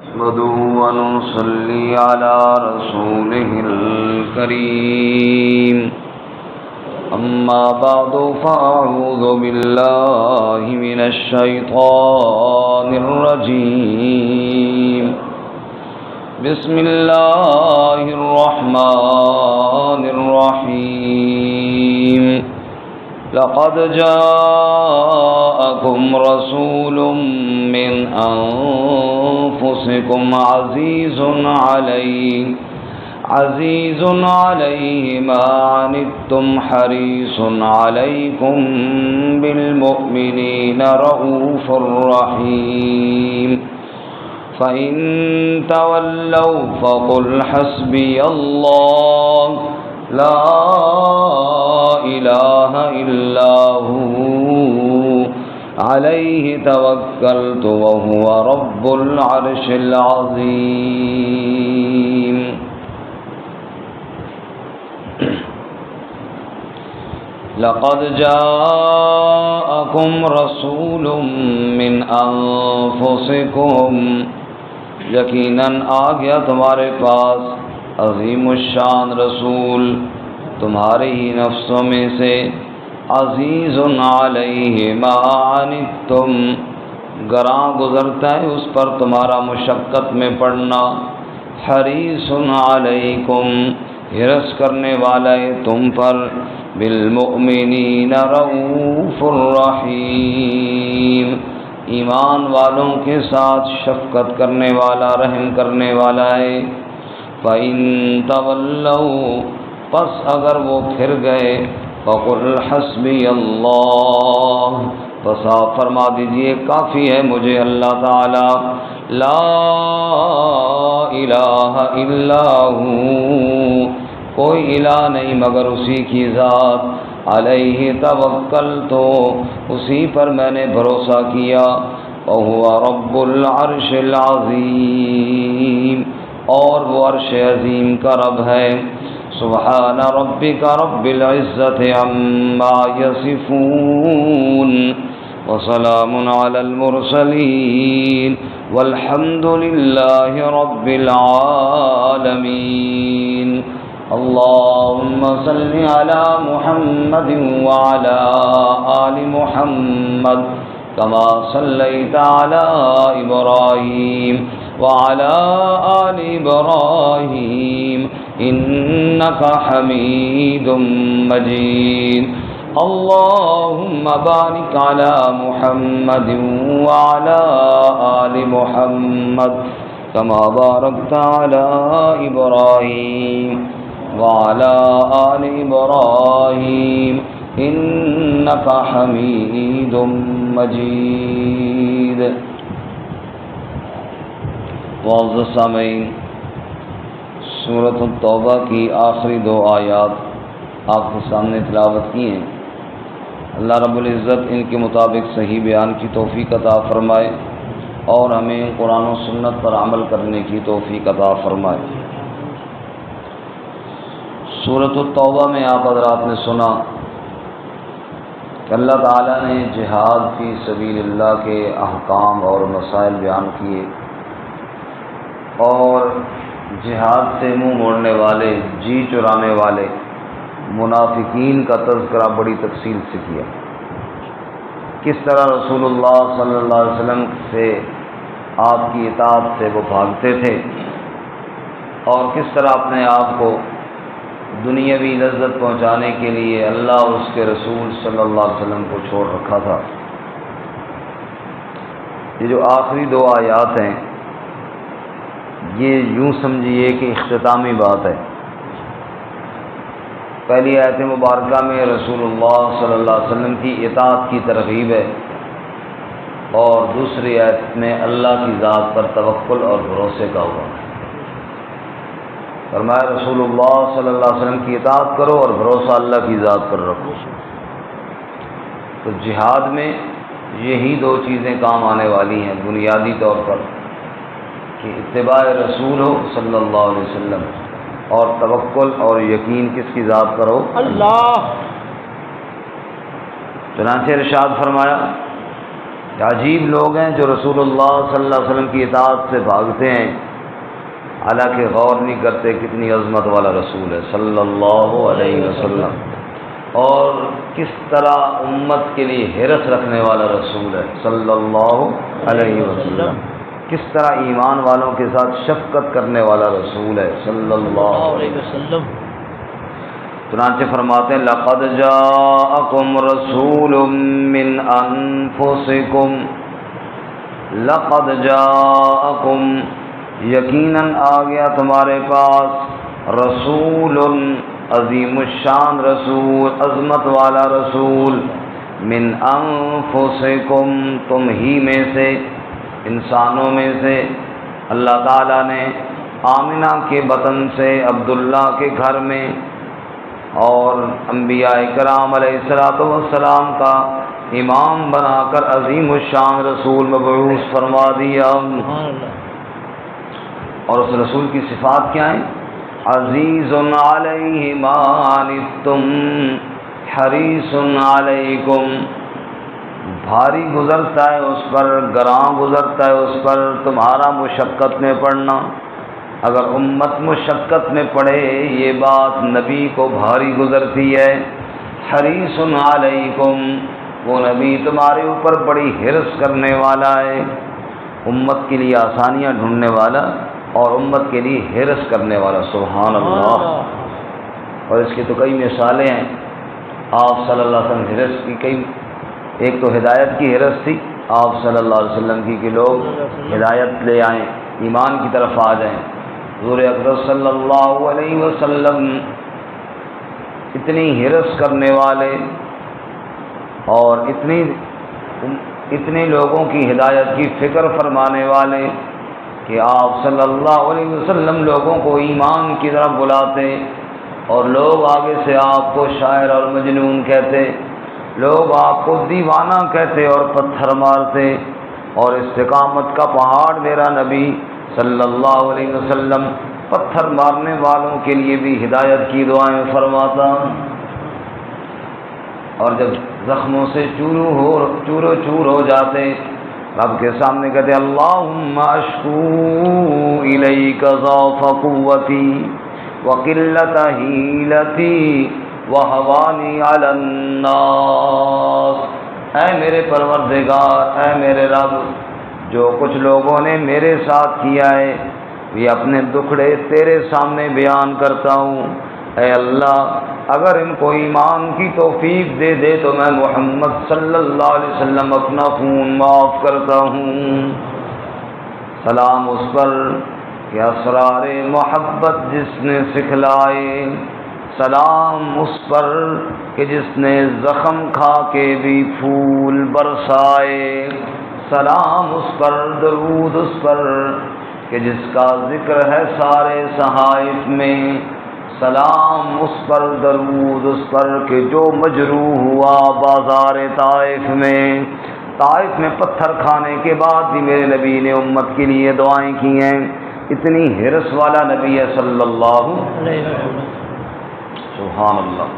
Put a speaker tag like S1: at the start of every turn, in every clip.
S1: نحمده ونصلي على رسوله الكريم أما بعد فأعوذ بالله من الشيطان الرجيم بسم الله الرحمن الرحيم لقد جاءكم رسول من أنفسكم عزيز عليه ما عنتم حريص عليكم بالمؤمنين رؤوف رحيم فإن تولوا فقل حسبي الله لا إله إلا هو عليه توكلت وهو رب العرش العظيم لقد جاءكم رسول من أنفسكم یقیناً آ گیا تمہارے پاس عظیم الشان رسول تمہارے ہی نفسوں میں سے عزیز علیہ ما عنتم گراں گزرتا ہے اس پر تمہارا مشقت میں پڑنا حریص علیکم حرص کرنے والا ہے تم پر بالمؤمنین رؤوف الرحیم ایمان والوں کے ساتھ شفقت کرنے والا رحم کرنے والا ہے فَإِن تَوَلَّوْا پس اگر وہ پھر گئے فَقُلْ حَسْبِيَ اللَّهُ پس آپ فرما دیجئے کافی ہے مجھے اللہ تعالی لا الہ الا ہو کوئی الہ نہیں مگر اسی کی ذات علیہ توکلت اسی پر میں نے بھروسہ کیا وَهُوَ رَبُّ الْعَرْشِ الْعَظِيمِ اور وہ عرش عظیم کا رب ہے سبحان ربک رب العزت عما یصفون وسلام علی المرسلین والحمد للہ رب العالمین اللهم صل على محمد وعلى آل محمد كما صليت على إبراهيم وعلى آل إبراهيم إنك حميد مجيد اللهم بارك على محمد وعلى آل محمد كما باركت على إبراهيم وعلى آل إبراهيم إنك حميد مجيد معزز سامعین سورۃ التوبہ کی آخری دو آیات آپ کے سامنے تلاوت کی ہیں اللہ رب العزت ان کے مطابق صحیح بیان کی توفیق عطا فرمائے اور ہمیں قرآن و سنت پر عمل کرنے کی توفیق عطا فرمائے سورۃ التوبہ میں آپ حضرات نے سنا کہ اللہ تعالیٰ نے جہاد فی سبیل اللہ کے احکام اور مسائل بیان کیے اور جہاد سے منہ موڑنے والے جی چرانے والے منافقین کا تذکرہ بڑی تفصیل سے کیا کس طرح رسول اللہ صلی اللہ علیہ وسلم سے آپ کی اطاعت سے وہ بھاگتے تھے اور کس طرح اپنے آپ کو دنیاوی لذت پہنچانے کے لیے اللہ اور اس کے رسول صلی اللہ علیہ وسلم کو چھوڑ رکھا تھا یہ جو آخری دو آیات ہیں یہ یوں سمجھیے کہ اختتامی بات ہے پہلی آیت مبارکہ میں رسول اللہ صلی اللہ علیہ وسلم کی اطاعت کی ترغیب ہے اور دوسری آیت میں اللہ کی ذات پر توکل اور بھروسے کا ہوا فرمایا رسول اللہ صلی اللہ علیہ وسلم کی اطاعت کرو اور بھروسہ اللہ کی ذات پر رکھو تو جہاد میں یہی دو چیزیں کام آنے والی ہیں بنیادی طور پر کہ اتباع رسول ہو صلی اللہ علیہ وسلم اور توکل اور یقین کس کی ذات پر ہو اللہ چنانچہ ارشاد فرمایا عجیب لوگ ہیں جو رسول اللہ صلی اللہ علیہ وسلم کی اطاعت سے بھاگتے ہیں، حالانکہ غور نہیں کرتے کتنی عظمت والا رسول ہے صلی اللہ علیہ وسلم، اور کس طرح امت کے لیے حرص رکھنے والا رسول ہے صلی اللہ علیہ وسلم، کس طرح ایمان والوں کے ساتھ شفقت کرنے والا رسول ہے صلی اللہ علیہ وسلم۔ چنانچہ فرماتے ہیں لقد جاءکم رسول من انفسکم، لقد جاءکم یقیناً آ گیا تمہارے پاس رسول عظیم الشان رسول، عظمت والا رسول، من انفسکم تم ہی میں سے، انسانوں میں سے۔ اللہ تعالیٰ نے آمنہ کے بطن سے عبداللہ کے گھر میں اور انبیاء کرام علیہ السلام کا امام بنا کر عظیم الشان رسول مبعوث فرما دیا۔ اور اس رسول کی صفات کیا ہیں؟ عزیز علیہ ما عنتم حریص علیکم، بھاری گزرتا ہے اس پر، گراں گزرتا ہے اس پر تمہارا مشقت میں پڑنا۔ اگر امت مشقت میں پڑے یہ بات نبی کو بھاری گزرتی ہے۔ حریص علیکم، وہ نبی تمہارے اوپر بڑی حرص کرنے والا ہے، امت کے لیے آسانیاں ڈھونڈنے والا اور امت کے لیے حرص کرنے والا، سبحان اللہ۔ اور اس کی تو کئی مثالیں ہیں، آپ صلی اللہ علیہ وسلم حرص کی کئی، ایک تو ہدایت کی حرص تھی آپ صلی اللہ علیہ وسلم کی کہ لوگ ہدایت لے آئیں، ایمان کی طرف آ جائیں۔ حضور اکرم صلی اللہ علیہ وسلم اتنی حرص کرنے والے اور اتنے لوگوں کی ہدایت کی فکر فرمانے والے کہ آپ صلی اللہ علیہ وسلم لوگوں کو ایمان کی طرف بلاتے، اور لوگ آگے سے آپ کو شاعر اور مجنون کہتے، لوگ آپ کو دیوانہ کہتے اور پتھر مارتے، اور استقامت کا پہاڑ میرا نبی صلی اللہ علیہ وسلم پتھر مارنے والوں کے لیے بھی ہدایت کی دعائیں فرماتا، اور جب زخموں سے چورو چور ہو جاتے رب کے سامنے کہتے اللہم اشکو الیک ضعف قوتی وقلت حیلتی وہوانی علی الناس، اے میرے پروردگار، اے میرے رب، جو کچھ لوگوں نے میرے ساتھ کیا ہے یہ اپنے دکھڑے تیرے سامنے بیان کرتا ہوں، اے اللہ اگر ان کو ایمان کی توفیق دے دے تو میں محمد صلی اللہ علیہ وسلم اپنا خون معاف کرتا ہوں۔ سلام اس پر کہ اسرار محبت جس نے سکھلائے، سلام اس پر کہ جس نے زخم کھا کے بھی پھول برسائے، سلام اس پر، درود اس پر کہ جس کا ذکر ہے سارے صحائف میں، سلام اس پر، درود اس پر کہ جو مجروح ہوا بازار طائف میں، طائف میں پتھر کھانے کے بعد بھی میرے نبی نے امت کے لیے دعائیں کی ہیں، اتنی حرص والا نبی ہے صلی اللہ علیہ وسلم، سبحان اللہ۔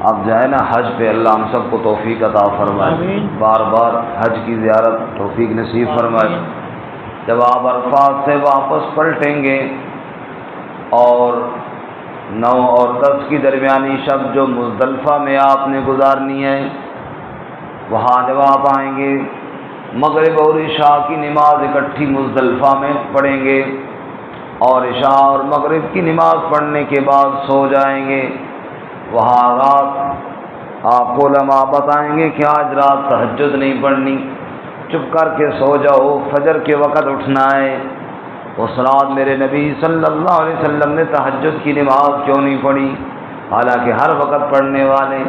S1: اب جو ہے نا حج پہ اللہ ہم سب کو توفیق عطا فرمائے، بار بار حج کی زیارت توفیق نصیب فرمائے۔ جب آپ عرفات سے واپس پلٹیں گے اور 9 اور 10 کی درمیانی شب جو مزدلفہ میں آپ نے گزارنی ہے، وہاں جب آپ آئیں گے مغرب اور عشاء کی نماز اکٹھی مزدلفہ میں پڑھیں گے، اور عشاء اور مغرب کی نماز پڑھنے کے بعد سو جائیں گے۔ وہاں رات آپ کو علماء بتائیں گے کہ آج رات تہجد نہیں پڑھنی، چپ کر کے سو جاؤ، فجر کے وقت اٹھنا ہے۔ اس رات میرے نبی صلی اللہ علیہ وسلم نے تہجد کی نماز کیوں نہیں پڑھی، حالانکہ ہر وقت پڑھنے والے؟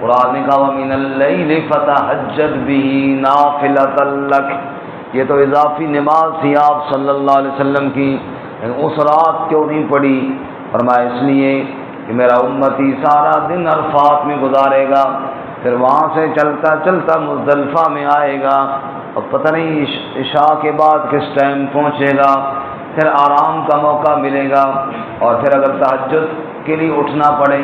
S1: قرآن نے کہا وَمِنَ اللَّيْلِ فَتَہَجَّدْ بِهِ نَافِلَةً لَكَ، یہ تو اضافی نماز تھی آپ صلی اللہ علیہ وسلم کی، اس رات کیوں نہیں پڑھی؟ فرمایا اس لیے کہ میرا امتی سارا دن عرفات میں گزارے گا، پھر وہاں سے چلتا چلتا مزدلفہ میں آئے گا، اور پتہ نہیں عشاء کے بعد کس ٹائم پہنچے گا، پھر آرام کا موقع ملے گا، اور پھر اگر تہجد کے لیے اٹھنا پڑے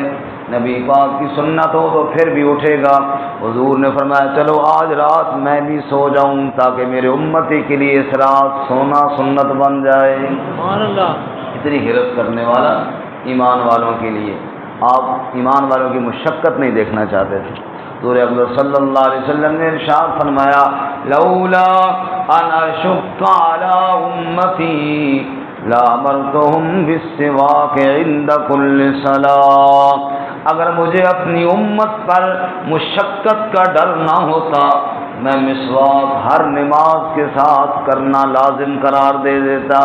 S1: نبی پاک کی سنت ہو تو پھر بھی اٹھے گا۔ حضور نے فرمایا چلو آج رات میں بھی سو جاؤں تاکہ میرے امتی کے لیے اس رات سونا سنت بن جائے۔
S2: سبحان اللہ۔
S1: اتنی حرص کرنے والا ایمان والوں کے لیے۔ آپ ایمان والوں کی مشقت نہیں دیکھنا چاہتے تھے۔ حضور اکبر صلی اللہ علیہ وسلم نے ارشاد فرمایا لولا ان اشق علی امتی لامرتهم بالسواک عند کل صلاۃ، اگر مجھے اپنی امت پر مشقت کا ڈر نہ ہوتا میں مسواک ہر نماز کے ساتھ کرنا لازم قرار دے دیتا،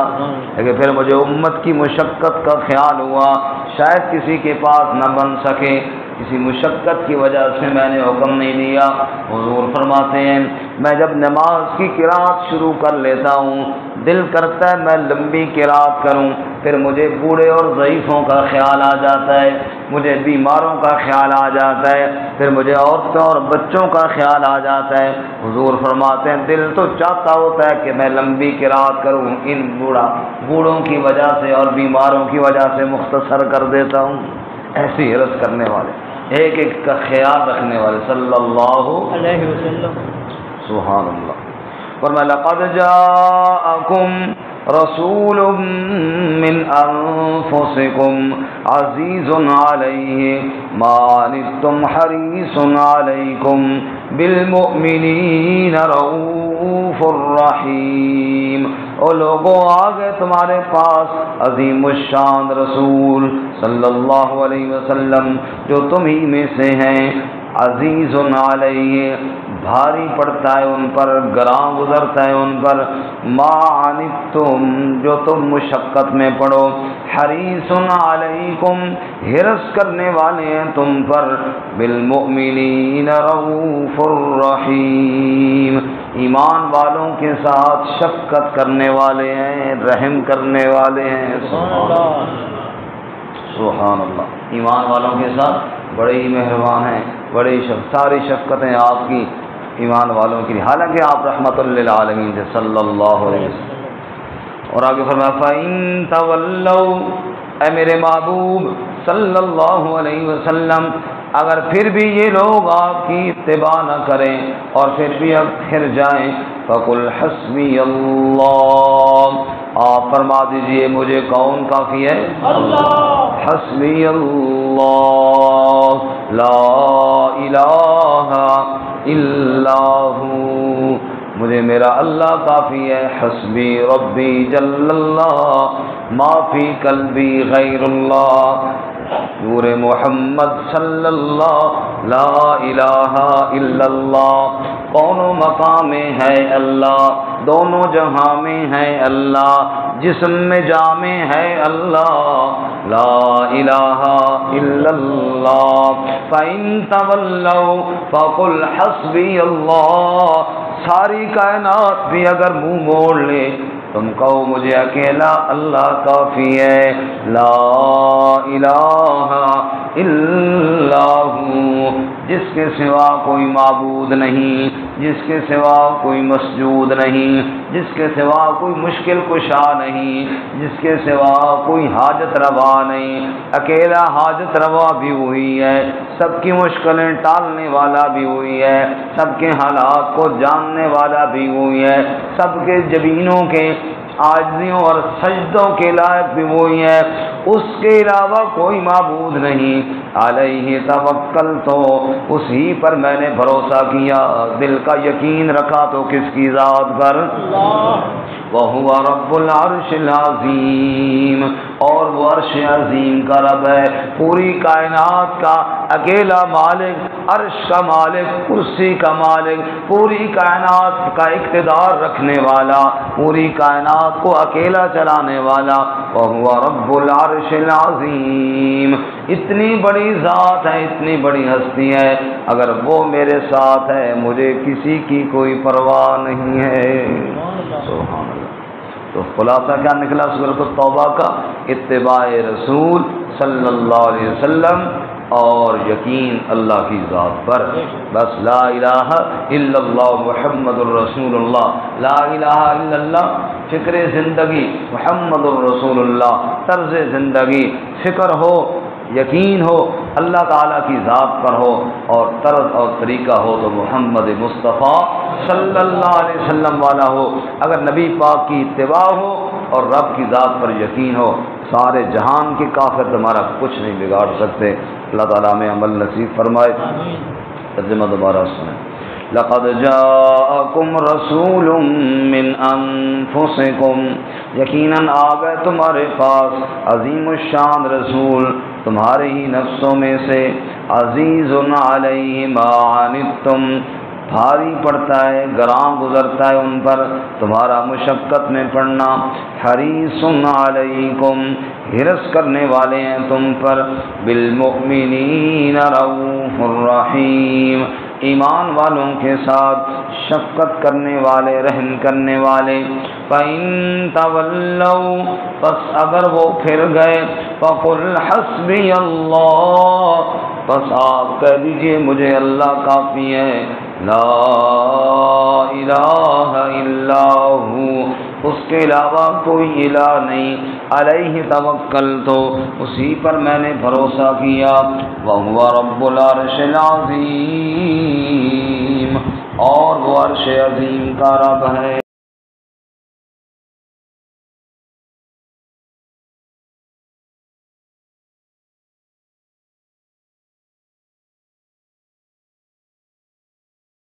S1: لیکن پھر مجھے امت کی مشقت کا خیال ہوا شاید کسی کے پاس نہ بن سکے، کسی مشقت کی وجہ سے میں نے حکم نہیں دیا۔ حضور فرماتے ہیں میں جب نماز کی قرات شروع کر لیتا ہوں دل کرتا ہے میں لمبی قرات کروں، پھر مجھے بوڑھے اور ضعیفوں کا خیال آ جاتا ہے، مجھے بیماروں کا خیال آ جاتا ہے، پھر مجھے عورتوں اور بچوں کا خیال آ جاتا ہے۔ حضور فرماتے ہیں دل تو چاہتا ہوتا ہے کہ میں لمبی قرات کروں، ان بوڑھوں کی وجہ سے اور بیماروں کی وجہ سے مختصر کر دیتا ہوں۔ ایسی حرص کرنے والے، ایک ایک کا خیال رکھنے والے صلی اللہ
S2: علیہ وسلم۔
S1: سبحان اللہ۔ فرمایا لقد جاءکم رسول من انفسکم عزیز علیہ ما عنتم حریص علیکم بالمؤمنین رؤوف الرحیم۔ او لوگوں آگے تمہارے پاس عظیم الشان رسول صلی اللہ علیہ وسلم جو تم ہی میں سے ہیں، عزیز علیہ بھاری پڑتا ہے ان پر، گراں گزرتا ہے ان پر، ما عنتم جو تم مشقت میں پڑو، حریص علیکم حرص کرنے والے ہیں تم پر، بالمؤمنین رؤوف الرحیم ایمان والوں کے ساتھ شفقت کرنے والے ہیں، رحم کرنے والے ہیں۔ سبحان اللہ۔ ایمان والوں کے ساتھ بڑے ہی مہربان ہیں، بڑی ساری شفقتیں آپ کی ایمان والوں کی، حالانکہ آپ رحمت للعالمین تھے صلی اللہ علیہ وسلم۔ اور آگے فرمایا فَإِن تَوَلَّوْا، اے میرے محبوب صلی اللہ علیہ وسلم اگر پھر بھی یہ لوگ آپ کی اتباع نہ کریں اور پھر بھی اب پھر جائیں فَقُلْ حَسْبِيَ اللَّهُ، آپ فرما دیجئے مجھے کون کافی ہے؟ اللہ۔ حسبی اللہ لا الہ الا ہو، مجھے میرا اللہ کافی ہے۔ حسبی ربی جل اللہ ما فی قلبی غیر اللہ، نور محمد صلی اللہ لا الہ الا اللہ، کونوں مقام میں ہے اللہ، دونوں جہاں میں ہے اللہ، جسم میں جامع ہے اللہ، لا الہ الا اللہ۔ فَإِن تَوَلَّوْا فَقُلْ حَسْبِيَ اللَّهُ، ساری کائنات بھی اگر منہ موڑ لے تم کہو مجھے اکیلا اللہ کافی ہے، لا الہ الا ہو، جس کے سوا کوئی معبود نہیں، جس کے سوا کوئی مسجود نہیں، جس کے سوا کوئی مشکل کشا نہیں، جس کے سوا کوئی حاجت روا نہیں، اکیلا حاجت روا بھی وہی ہے، سب کی مشکلیں ٹالنے والا بھی وہی ہے، سب کے حالات کو جاننے والا بھی وہی ہے، سب کے جبینوں کے عاجزیوں اور سجدوں کے لائق بھی وہی ہے، اس کے علاوہ کوئی معبود نہیں، علیہ توکل تو اسی پر میں نے بھروسہ کیا، دل کا یقین رکھا تو کس کی ذات پر؟ وَهُوَ رَبُّ الْعَرْشِ الْعَظِيمِ، اور وہ عرش عظیم کا رب ہے، پوری کائنات کا اکیلا مالک، عرش کا مالک، کرسی کا مالک، پوری کائنات کا اقتدار رکھنے والا، پوری کائنات کو اکیلا چلانے والا، وَهُوَ رَبُّ الْعَرْشِ الْعَظِيمِ، اتنی بڑی ذات ہے، اتنی بڑی ہستی ہے، اگر وہ میرے ساتھ ہے مجھے کسی کی کوئی پرواہ نہیں ہے۔ سبحان اللہ۔ تو خلاصہ کیا نکلا سورۃ التوبہ کا؟ اتباع رسول صلی اللہ علیہ وسلم اور یقین اللہ کی ذات پر، بس لا الہ الا اللہ محمد الرسول اللہ، لا الہ الا اللہ فکر زندگی، محمد الرسول اللہ طرز زندگی، فکر ہو، یقین ہو اللہ تعالیٰ کی ذات پر ہو اور طرز اور طریقہ ہو تو محمد مصطفیٰ صلی اللہ علیہ وسلم والا ہو، اگر نبی پاک کی اتباع ہو اور رب کی ذات پر یقین ہو، سارے جہان کے کافر تمہارا کچھ نہیں بگاڑ سکتے۔ اللہ تعالیٰ ہمیں عمل نصیب فرمائے۔ ترجمہ دوبارہ سنیں۔ لقد جاءکم رسول من انفسکم، یقیناً آ گئے تمہارے پاس عظیم الشان رسول تمہارے ہی نفسوں میں سے، عزیز علیہ ما عنتم، بھاری پڑتا ہے، گراں گزرتا ہے ان پر تمہارا مشقت میں پڑنا، حریص علیکم، حرص کرنے والے ہیں تم پر، بالمؤمنین رؤوف الرحیم، ایمان والوں کے ساتھ شفقت کرنے والے، رحم کرنے والے۔ فَإِن تَوَلَّوْا، پس اگر وہ پھر گئے، فَقُلْ حَسْبِيَ اللَّهُ، پس آپ کہہ دیجئے مجھے اللہ کافی ہے، لا الہ الا ہو، اس کے علاوہ کوئی الہ نہیں، علیہ توکلت، اسی پر میں نے بھروسہ کیا، وہو رب العرش العظیم، اور وہ عرش عظیم کا رب ہے۔